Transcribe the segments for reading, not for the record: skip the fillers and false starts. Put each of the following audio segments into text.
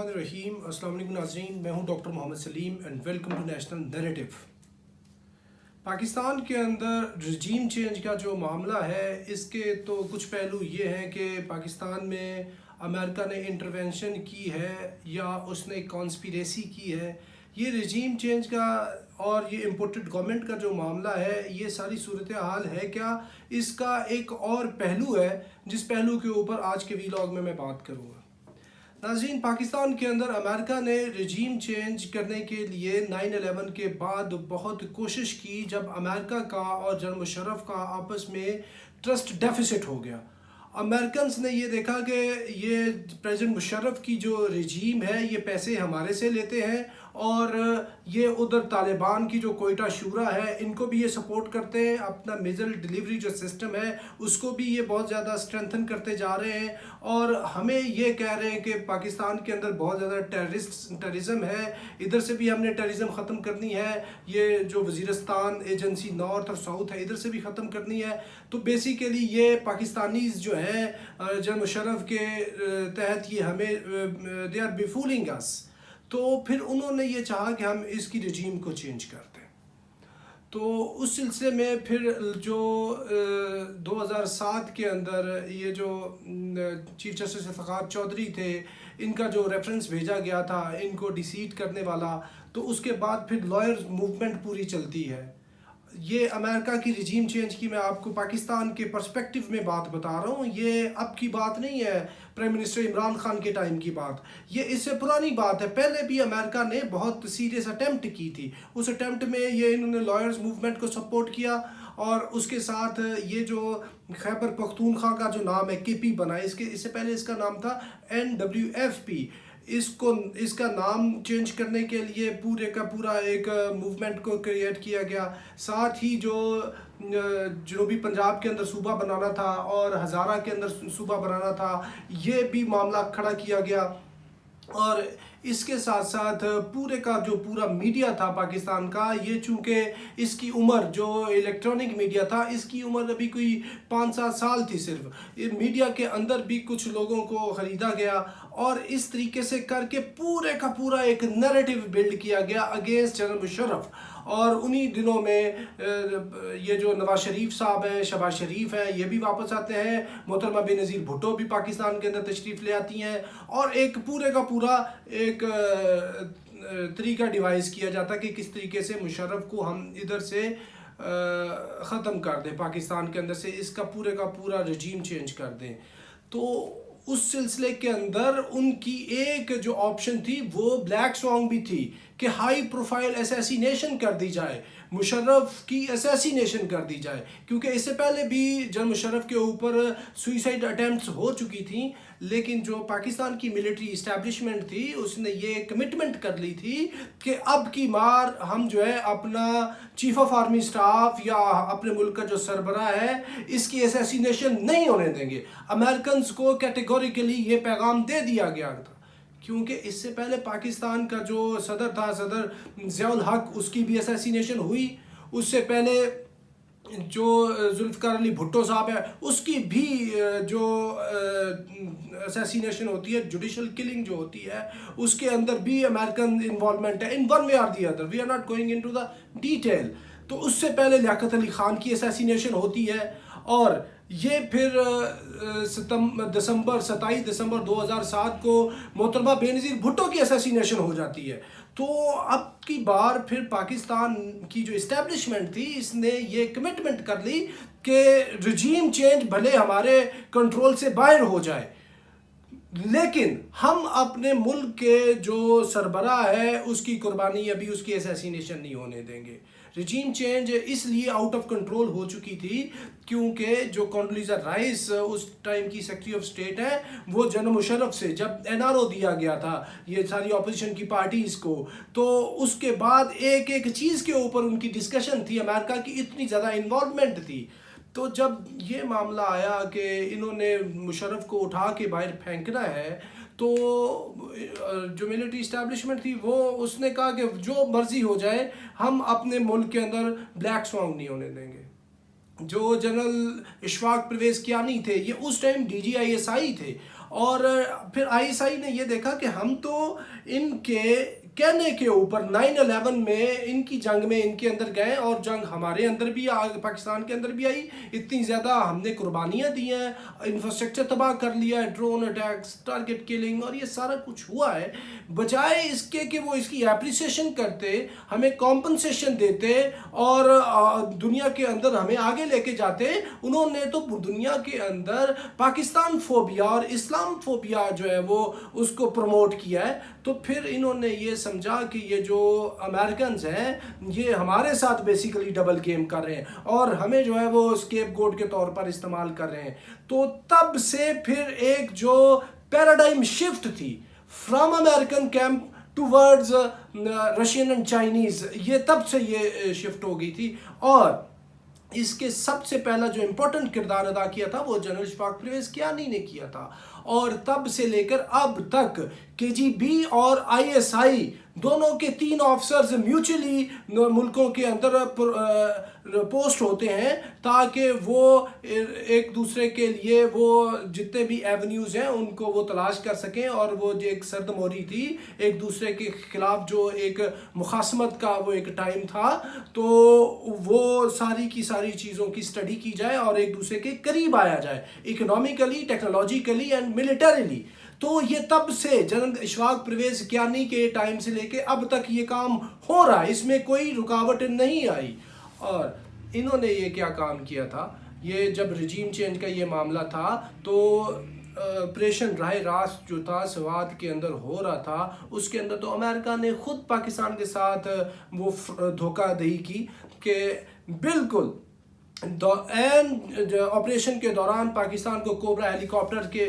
रहीम अस्सलाम वालेकुम नाज़रीन, मैं हूं doctor Mohammad Salim and welcome to national narrative. Pakistan के अंदर रजीम चेंज का जो मामला है, इसके तो कुछ पहलू ये हैं कि पाकिस्तान में अमेरिका ने इंटरवेंशन की है या उसने कॉन्स्पिरेसी की है। ये रजीम चेंज का और ये इम्पोर्टेड गवर्नमेंट का जो मामला है, ये सारी सूरत हाल है क्या, इसका एक और पहलू है जिस पहलू के ऊपर आज के वीलॉग में मैं बात करूँगा। नाज़रीन, पाकिस्तान के अंदर अमेरिका ने रजीम चेंज करने के लिए 9/11 के बाद बहुत कोशिश की, जब अमेरिका का और जनरल मुशर्रफ का आपस में ट्रस्ट डेफिसिट हो गया। अमेरिकन्स ने ये देखा कि ये प्रेसिडेंट मुशर्रफ की जो रजीम है, ये पैसे हमारे से लेते हैं और ये उधर तालिबान की जो कोयटा शूरा है, इनको भी ये सपोर्ट करते हैं। अपना मिज़ल डिलीवरी जो सिस्टम है, उसको भी ये बहुत ज़्यादा स्ट्रेंथन करते जा रहे हैं और हमें ये कह रहे हैं कि पाकिस्तान के अंदर बहुत ज़्यादा टेररिज्म है, इधर से भी हमने टेररिज्म ख़त्म करनी है। ये जो वज़ीरिस्तान एजेंसी नॉर्थ और साउथ है, इधर से भी ख़त्म करनी है। तो बेसिकली ये पाकिस्तानीज़ जो है जनरल मुशर्रफ के तहत ये हमें दे आर बिफूलिंग अस। तो फिर उन्होंने ये चाहा कि हम इसकी रजीम को चेंज कर दें। तो उस सिलसिले में फिर जो 2007 के अंदर ये जो चीफ जस्टिस इफ्तिखार चौधरी थे, इनका जो रेफरेंस भेजा गया था इनको डिसीट करने वाला, तो उसके बाद फिर लॉयर्स मूवमेंट पूरी चलती है। ये अमेरिका की रजीम चेंज की मैं आपको पाकिस्तान के पर्सपेक्टिव में बात बता रहा हूँ। ये अब की बात नहीं है, प्राइम मिनिस्टर इमरान खान के टाइम की बात, ये इससे पुरानी बात है। पहले भी अमेरिका ने बहुत सीरियस अटेम्प्ट की थी। उस अटेम्प्ट में ये इन्होंने लॉयर्स मूवमेंट को सपोर्ट किया और उसके साथ ये जो खैबर पख्तूनख्वा का जो नाम है KP बना, इससे पहले इसका नाम था NWFP। इसका नाम चेंज करने के लिए पूरे का पूरा एक मूवमेंट को क्रिएट किया गया। साथ ही जो जनूबी पंजाब के अंदर सूबा बनाना था और हज़ारा के अंदर सूबा बनाना था, ये भी मामला खड़ा किया गया। और इसके साथ साथ पूरे का जो पूरा मीडिया था पाकिस्तान का, ये चूँकि इसकी उम्र जो इलेक्ट्रॉनिक मीडिया था, इसकी उम्र अभी कोई 5-7 साल थी सिर्फ। मीडिया के अंदर भी कुछ लोगों को ख़रीदा गया और इस तरीके से करके पूरे का पूरा एक नैरेटिव बिल्ड किया गया अगेंस्ट जनरल मुशर्रफ। और उन्हीं दिनों में ये जो नवाज शरीफ साहब हैं, शहबाज शरीफ हैं, ये भी वापस आते हैं। मोहतरमा बेनज़ीर भुट्टो भी पाकिस्तान के अंदर तशरीफ़ ले आती हैं और एक पूरे का पूरा एक तरीका डिवाइस किया जाता कि किस तरीके से मुशर्रफ को हम इधर से ख़त्म कर दें, पाकिस्तान के अंदर से इसका पूरे का पूरा रजीम चेंज कर दें। तो उस सिलसिले के अंदर उनकी एक जो ऑप्शन थी वो ब्लैक स्वान भी थी कि हाई प्रोफाइल असैसिनेशन कर दी जाए, मुशर्रफ की असैसिनेशन कर दी जाए। क्योंकि इससे पहले भी जनरल मुशर्रफ के ऊपर सुइसाइड अटैम्प्ट्स हो चुकी थी, लेकिन जो पाकिस्तान की मिलिट्री इस्टेब्लिशमेंट थी उसने ये कमिटमेंट कर ली थी कि अब की बार हम जो है अपना चीफ ऑफ आर्मी स्टाफ या अपने मुल्क का जो सरबराह है, इसकी असैसिनेशन नहीं होने देंगे। अमेरिकन को कैटेगोरिकली ये पैगाम दे दिया गया था। क्योंकि इससे पहले पाकिस्तान का जो सदर था, सदर ज़ियाउल हक, उसकी भी असैसिनेशन हुई। उससे पहले जो जुल्फ़िकार अली भुट्टो साहब है, उसकी भी जो असैसिनेशन होती है, जुडिशल किलिंग जो होती है, उसके अंदर भी अमेरिकन इन्वॉल्वमेंट है इन one way or the other. We are not going into the detail. तो उससे पहले लियाकत अली खान की असैसिनेशन होती है और ये फिर 27 दिसंबर 2007 को मोहतरमा बेनज़ीर भुट्टो की असैसिनेशन हो जाती है। तो अब की बार फिर पाकिस्तान की जो इस्टेब्लिशमेंट थी, इसने ये कमिटमेंट कर ली कि रजीम चेंज भले हमारे कंट्रोल से बाहर हो जाए, लेकिन हम अपने मुल्क के जो सरबराह है उसकी कुर्बानी, अभी उसकी असैसिनेशन नहीं होने देंगे। रजीम चेंज इसलिए आउट ऑफ कंट्रोल हो चुकी थी क्योंकि जो कॉन्डोलीज़ा राइस उस टाइम की सेक्रेटरी ऑफ स्टेट है, वो जनरल मुशर्रफ से जब NRO दिया गया था ये सारी अपोजिशन की पार्टीज़ को, तो उसके बाद एक एक चीज़ के ऊपर उनकी डिस्कशन थी। अमेरिका की इतनी ज़्यादा इन्वॉल्वमेंट थी। तो जब ये मामला आया कि इन्होंने मुशर्रफ को उठा के बाहर फेंकना है, तो जो मिलिट्री इस्टेब्लिशमेंट थी वो उसने कहा कि जो मर्जी हो जाए, हम अपने मुल्क के अंदर ब्लैक स्वान नहीं होने देंगे। जो जनरल इशफाक परवेज़ कियानी थे, ये उस टाइम DGISI थे और फिर आईएसआई ने ये देखा कि हम तो इनके कहने के ऊपर 9/11 में इनकी जंग में इनके अंदर गए और जंग हमारे अंदर भी पाकिस्तान के अंदर भी आई, इतनी ज़्यादा हमने कुर्बानियाँ दी हैं, इंफ्रास्ट्रक्चर तबाह कर लिया है, ड्रोन अटैक्स, टारगेट किलिंग और ये सारा कुछ हुआ है। बजाय इसके कि वो इसकी एप्रिसिएशन करते, हमें कॉम्पनसेशन देते और दुनिया के अंदर हमें आगे लेके जाते, उन्होंने तो दुनिया के अंदर पाकिस्तान फोबिया और इस्लाम फोबिया जो है वो उसको प्रमोट किया है। तो फिर इन्होंने ये समझा कि ये जो अमेरिकन हैं ये हमारे साथ बेसिकली डबल गेम कर रहे हैं और हमें जो है वो स्केपगोट के तौर पर इस्तेमाल कर रहे हैं। तो तब से फिर एक जो पैराडाइम शिफ्ट थी from American camp towards Russian and Chinese, ये तब से ये शिफ्ट हो गई थी। और इसके सबसे पहला जो इम्पोर्टेंट किरदार अदा किया था वो जनरल इशफाक परवेज़ कियानी ने किया था। और तब से लेकर अब तक केजीबी और आईएसआई दोनों के 3 ऑफिसर्स म्यूचुअली मुल्कों के अंदर पोस्ट होते हैं ताकि वो एक दूसरे के लिए वो जितने भी एवेन्यूज़ हैं उनको वो तलाश कर सकें। और वो जो एक सरदमोरी थी एक दूसरे के ख़िलाफ़, जो एक मुखासमत का वो एक टाइम था, तो वो सारी की सारी चीज़ों की स्टडी की जाए और एक दूसरे के करीब आया जाए, इकोनॉमिकली, टेक्नोलॉजिकली एंड मिलिटरीली। तो ये तब से जनरल इशफाक परवेज़ कियानी के टाइम से लेके अब तक ये काम हो रहा है, इसमें कोई रुकावट नहीं आई। और इन्होंने ये क्या काम किया था, ये जब रिजीम चेंज का ये मामला था तो ऑपरेशन राह रास्त जो था सवात के अंदर हो रहा था, उसके अंदर तो अमेरिका ने खुद पाकिस्तान के साथ वो धोखाधड़ी की कि बिल्कुल ऑपरेशन के दौरान पाकिस्तान को कोबरा हेलीकॉप्टर के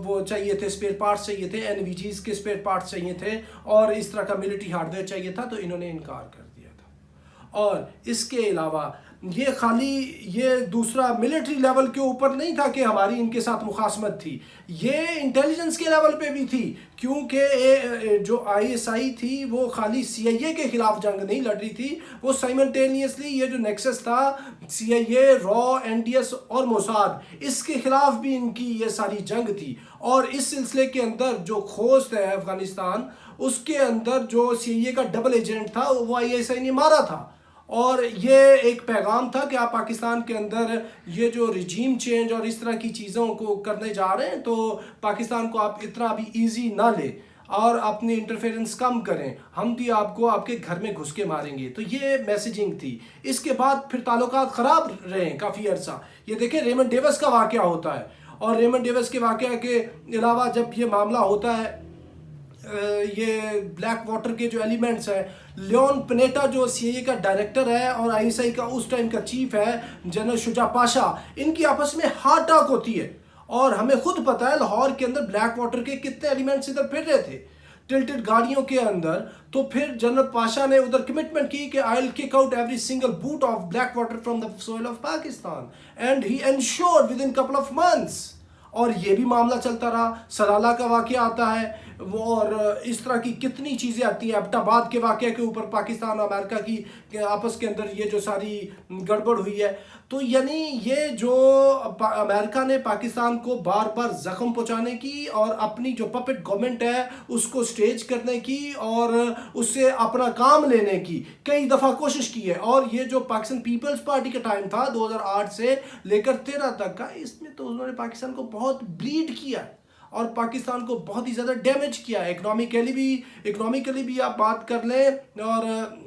वो चाहिए थे, स्पेयर पार्ट्स चाहिए थे, एनवीजीज के स्पेयर पार्ट्स चाहिए थे और इस तरह का मिलिट्री हार्डवेयर चाहिए था, तो इन्होंने इनकार कर दिया था। और इसके अलावा ये खाली ये दूसरा मिलिट्री लेवल के ऊपर नहीं था कि हमारी इनके साथ मुखासमत थी, ये इंटेलिजेंस के लेवल पे भी थी, क्योंकि जो आईएसआई थी वो खाली सीआईए के खिलाफ जंग नहीं लड़ रही थी, वो साइमल्टेनियसली ये जो नेक्सस था सीआईए, रॉ, एनडीएस और मोसाद, इसके खिलाफ भी इनकी ये सारी जंग थी। और इस सिलसिले के अंदर जो खोस्त है अफगानिस्तान, उसके अंदर जो सीआईए का डबल एजेंट था वो आईएसआई ने मारा था। और ये एक पैगाम था कि आप पाकिस्तान के अंदर ये जो रिजीम चेंज और इस तरह की चीज़ों को करने जा रहे हैं तो पाकिस्तान को आप इतना भी इजी ना ले और अपनी इंटरफेरेंस कम करें, हम भी आपको आपके घर में घुस के मारेंगे। तो ये मैसेजिंग थी। इसके बाद फिर ताल्लुकात ख़राब रहे काफ़ी अर्सा। ये देखें रेमंड डेविस का वाक़या होता है और रेमंड डेविस के वाक़या के अलावा जब ये मामला होता है ये ब्लैक वाटर के जो एलिमेंट्स हैं, लियोन पनेटा जो सीआईए का डायरेक्टर है और आईएसआई का उस टाइम का चीफ है जनरल शुजा पाशा, इनकी आपस में हार्ट टॉक होती है। और हमें खुद पता है लाहौर के अंदर ब्लैक वाटर के कितने एलिमेंट्स इधर फिर रहे थे टिल्टेड गाड़ियों के अंदर। तो फिर जनरल पाशा ने उधर कमिटमेंट की कि I will kick out every single boot of black water from the soil of Pakistan and he ensured with in couple of months. और ये भी मामला चलता रहा। सलाला का वाक़या आता है वो, और इस तरह की कितनी चीज़ें आती हैं। एबटाबाद के वाक़े के ऊपर पाकिस्तान और अमेरिका की आपस के अंदर ये जो सारी गड़बड़ हुई है, तो यानी ये जो अमेरिका ने पाकिस्तान को बार बार ज़ख्म पहुंचाने की और अपनी जो पपेट गवर्नमेंट है उसको स्टेज करने की और उससे अपना काम लेने की कई दफ़ा कोशिश की है। और ये जो पाकिस्तान पीपल्स पार्टी का टाइम था 2008 से लेकर 13 तक का, इसमें तो उन्होंने पाकिस्तान को बहुत ब्लीड किया और पाकिस्तान को बहुत ही ज़्यादा डैमेज किया। इकोनॉमिकली भी आप बात कर लें और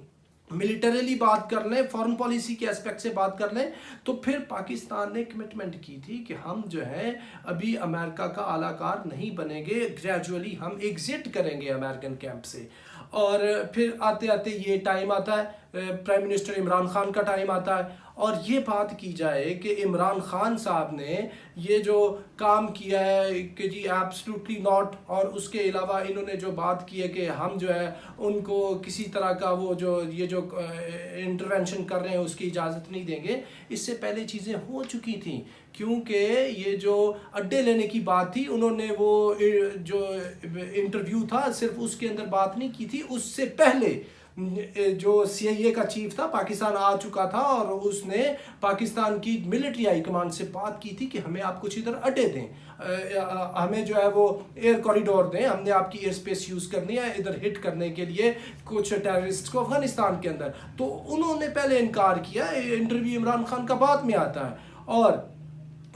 मिलिटरीली बात कर लें, फॉरेन पॉलिसी के एस्पेक्ट से बात कर लें, तो फिर पाकिस्तान ने कमिटमेंट की थी कि हम जो है अभी अमेरिका का आलाकार नहीं बनेंगे, ग्रेजुअली हम एग्जिट करेंगे अमेरिकन कैंप से। और फिर आते आते ये टाइम आता है, प्राइम मिनिस्टर इमरान खान का टाइम आता है। और ये बात की जाए कि इमरान खान साहब ने ये जो काम किया है कि जी एब्सोल्युटली नॉट, और उसके अलावा इन्होंने जो बात की है कि हम जो है उनको किसी तरह का वो जो ये जो इंटरवेंशन कर रहे हैं उसकी इजाज़त नहीं देंगे। इससे पहले चीज़ें हो चुकी थी, क्योंकि ये जो अड्डे लेने की बात थी, उन्होंने वो जो इंटरव्यू था सिर्फ उसके अंदर बात नहीं की थी, उससे पहले जो CIA का चीफ था पाकिस्तान आ चुका था और उसने पाकिस्तान की मिलिट्री हाई कमांड से बात की थी कि हमें आप कुछ इधर अड्डे दें, हमें जो है वो एयर कॉरिडोर दें, हमने आपकी एयर स्पेस यूज़ करनी है इधर हिट करने के लिए कुछ टेररिस्ट को अफगानिस्तान के अंदर। तो उन्होंने पहले इनकार किया, इंटरव्यू इमरान खान का बाद में आता है। और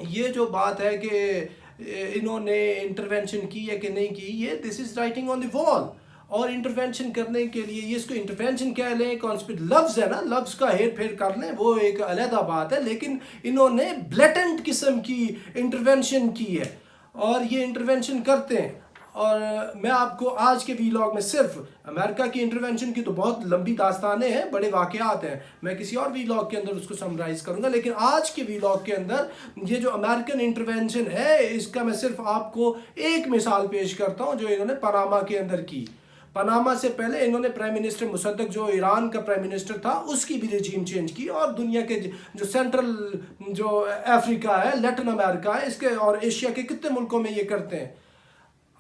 ये जो बात है कि इन्होंने इंटरवेंशन की है कि नहीं की, ये this is writing on the wall. और इंटरवेंशन करने के लिए ये इसको इंटरवेंशन कह लें, कॉन्स्पिरेट लफ्ज़ है ना, लफ्ज़ का हेर फेर कर लें, वो एक अलहदा बात है, लेकिन इन्होंने ब्लेटेंट किस्म की इंटरवेंशन की है और ये इंटरवेंशन करते हैं। और मैं आपको आज के वीलॉग में सिर्फ अमेरिका की इंटरवेंशन की तो बहुत लंबी दास्तानें हैं, बड़े वाक़यात हैं, मैं किसी और वीलॉग के अंदर उसको समराइज़ करूंगा, लेकिन आज के वीलॉग के अंदर ये जो अमेरिकन इंटरवेंशन है इसका मैं सिर्फ आपको एक मिसाल पेश करता हूं जो इन्होंने पनामा के अंदर की। पनामा से पहले इन्होंने प्राइम मिनिस्टर मुसद्दक जो ईरान का प्राइम मिनिस्टर था उसकी भी रिजीम चेंज की, और दुनिया के जो सेंट्रल जो अफ्रीका है, लैटिन अमेरिका है, इसके और एशिया के कितने मुल्कों में ये करते हैं।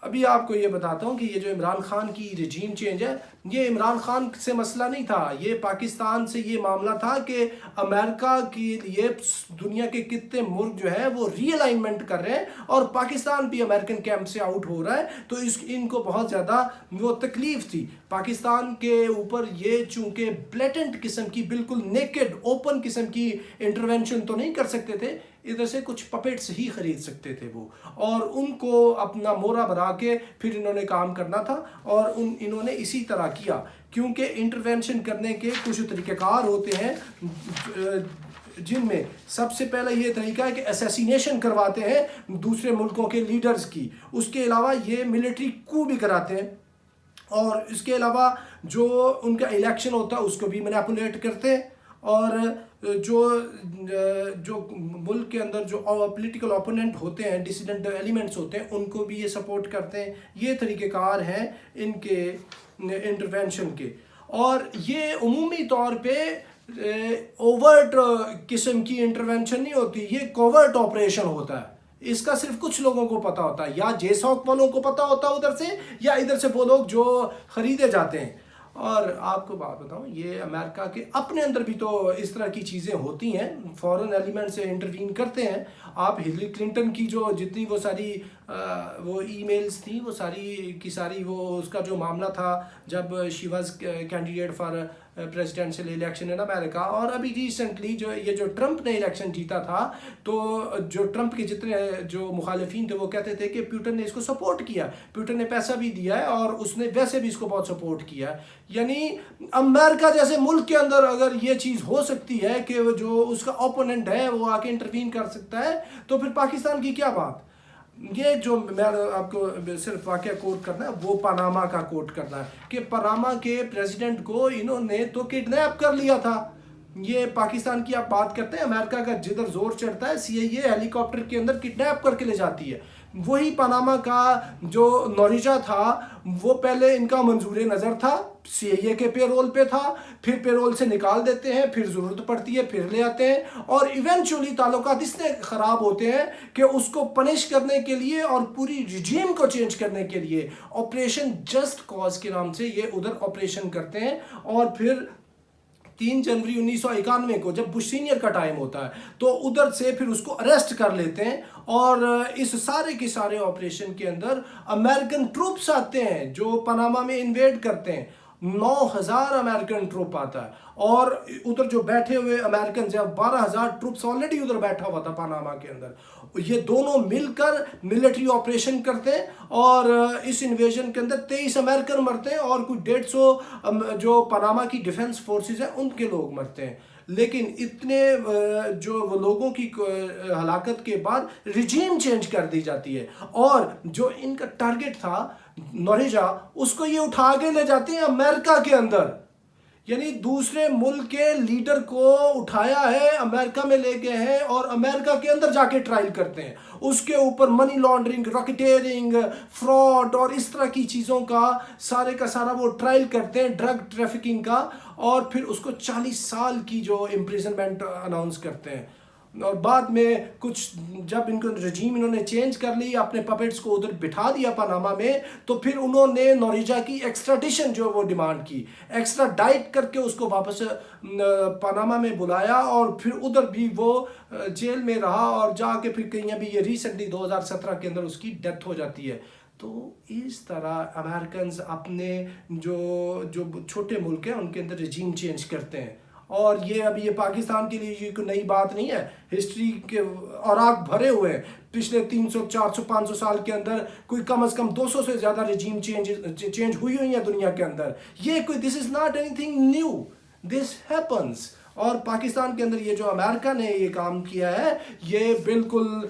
अभी आपको ये बताता हूँ कि ये जो इमरान खान की रिजीम चेंज है, ये इमरान खान से मसला नहीं था, ये पाकिस्तान से ये मामला था कि अमेरिका के लिए दुनिया के कितने मुल्क जो है वो रीअलाइनमेंट कर रहे हैं और पाकिस्तान भी अमेरिकन कैंप से आउट हो रहा है, तो इनको बहुत ज़्यादा वो तकलीफ थी पाकिस्तान के ऊपर। ये चूँकि ब्लेटेंट किस्म की, बिल्कुल नेकेड ओपन किस्म की इंटरवेंशन तो नहीं कर सकते थे, इधर से कुछ पपेट्स ही खरीद सकते थे वो, और उनको अपना मोहरा बना के फिर इन्होंने काम करना था। और इन्होंने इसी तरह किया, क्योंकि इंटरवेंशन करने के कुछ तरीक़ेकार होते हैं जिनमें सबसे पहला ये तरीका है कि असैसिनेशन करवाते हैं दूसरे मुल्कों के लीडर्स की, उसके अलावा ये मिलिट्री कू भी कराते हैं, और इसके अलावा जो उनका इलेक्शन होता है उसको भी मैनिपुलेट करते हैं, और जो मुल्क के अंदर जो पॉलिटिकल ओपोनेंट होते हैं, डिसिडेंट एलिमेंट्स होते हैं, उनको भी ये सपोर्ट करते हैं। ये तरीक़ेकार हैं इनके इंटरवेंशन के, और ये उमूमी तौर पे ओवर्ट किस्म की इंटरवेंशन नहीं होती, ये कोवर्ट ऑपरेशन होता है। इसका सिर्फ कुछ लोगों को पता होता है, या जेसॉक वालों को पता होता है उधर से, या इधर से वो लोग जो खरीदे जाते हैं। और आपको बात बताऊं, ये अमेरिका के अपने अंदर भी तो इस तरह की चीज़ें होती हैं, फॉरेन एलिमेंट से इंटरवीन करते हैं। आप हिलरी क्लिंटन की जो जितनी वो सारी वो ईमेल्स थी, वो सारी की सारी, वो उसका जो मामला था जब she was candidate for presidential election in America, और अभी रिसेंटली जो ट्रंप ने इलेक्शन जीता था, तो जो ट्रंप के जितने जो मुखालिफिन थे वो कहते थे कि प्यूटन ने इसको सपोर्ट किया, प्यूटन ने पैसा भी दिया है और उसने वैसे भी इसको बहुत सपोर्ट किया है। यानी अमेरिका जैसे मुल्क के अंदर अगर ये चीज़ हो सकती है कि जो उसका ओपोनेंट है वो आके इंटरवीन कर सकता है, तो फिर पाकिस्तान की क्या बात। ये जो मैं आपको सिर्फ वाक़या कोट करना है, वो पनामा का कोट करना है कि पनामा के प्रेसिडेंट को इन्होंने तो किडनैप कर लिया था। ये पाकिस्तान की आप बात करते हैं, अमेरिका का जिधर जोर चढ़ता है CIA हेलीकॉप्टर के अंदर किडनैप करके ले जाती है। वही पनामा का जो नोरिजा था वो पहले इनका मंजूर नज़र था, CIA के पेरोल पे था, फिर पेरोल से निकाल देते हैं, फिर ज़रूरत पड़ती है फिर ले आते हैं, और इवेंचुअली ताल्लुकात इतने ख़राब होते हैं कि उसको पनिश करने के लिए और पूरी रिजीम को चेंज करने के लिए ऑपरेशन जस्ट कॉज के नाम से ये उधर ऑपरेशन करते हैं। और फिर 3 जनवरी 1991 को जब बुश सीनियर का टाइम होता है, तो उधर से फिर उसको अरेस्ट कर लेते हैं, और इस सारे के सारे ऑपरेशन के अंदर अमेरिकन ट्रूप्स आते हैं जो पनामा में इन्वेड करते हैं। 9,000 अमेरिकन ट्रूप आता है, और उधर जो बैठे हुए अमेरिकन जब 12,000 ट्रूप्स ऑलरेडी उधर बैठा हुआ था पनामा के अंदर, ये दोनों मिलकर मिलिट्री ऑपरेशन करते हैं, और इस इन्वेजन के अंदर 23 अमेरिकन मरते हैं और कुछ 150 जो पनामा की डिफेंस फोर्सेस हैं उनके लोग मरते हैं। लेकिन इतने जो वो लोगों की हलाकत के बाद रिजीम चेंज कर दी जाती है, और जो इनका टारगेट था नोरिजा, उसको ये उठा के ले जाते हैं अमेरिका के अंदर। यानी दूसरे मुल्क के लीडर को उठाया है, अमेरिका में ले गए हैं और अमेरिका के अंदर जाके ट्रायल करते हैं, उसके ऊपर मनी लॉन्ड्रिंग, रॉकेटेरिंग, फ्रॉड और इस तरह की चीज़ों का सारा वो ट्रायल करते हैं, ड्रग ट्रैफिकिंग का, और फिर उसको 40 साल की जो इम्प्रिजनमेंट अनाउंस करते हैं। और बाद में कुछ जब इनको रजीम इन्होंने चेंज कर ली, अपने पपेट्स को उधर बिठा दिया पनामा में, तो फिर उन्होंने नोरिजा की एक्स्ट्राडिशन जो वो डिमांड की, एक्स्ट्रा डाइट करके उसको वापस पनामा में बुलाया और फिर उधर भी वो जेल में रहा और जाके फिर कहीं अभी ये रिसेंटली 2017 के अंदर उसकी डेथ हो जाती है। तो इस तरह अमेरिकन अपने जो जो छोटे मुल्क हैं उनके अंदर रजीम चेंज करते हैं। और ये अभी ये पाकिस्तान के लिए ये कोई नई बात नहीं है, हिस्ट्री के औराक भरे हुए हैं। पिछले 300 400 500 साल के अंदर कोई कम से कम 200 से ज़्यादा रजीम चेंज हुई है दुनिया के अंदर। ये कोई this is not anything new, this happens. और पाकिस्तान के अंदर ये जो अमेरिका ने ये काम किया है, ये बिल्कुल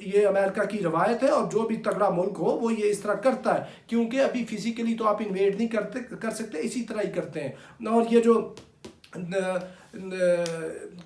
ये अमेरिका की रवायत है। और जो भी तगड़ा मुल्क हो वो ये इस तरह करता है, क्योंकि अभी फिजिकली तो आप इन्वेड नहीं कर सकते, इसी तरह ही करते हैं। और ये जो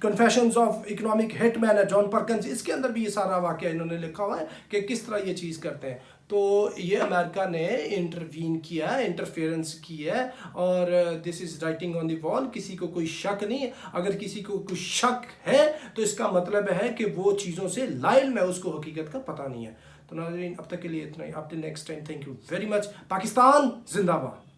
कन्फेशंस ऑफ इकोनॉमिक हिटमैन है जॉन परकिंस, इसके अंदर भी ये सारा वाकया इन्होंने लिखा हुआ है कि किस तरह ये चीज़ करते हैं। तो ये अमेरिका ने इंटरवीन किया है, इंटरफेरेंस की है, और this is writing on the wall. किसी को कोई शक नहीं, अगर किसी को कोई शक है तो इसका मतलब है कि वो चीज़ों से लाइल में, उसको हकीकत का पता नहीं है। तो नाज़रीन अब तक के लिए इतना ही, अब till next time, thank you very much. Pakistan जिंदाबाद।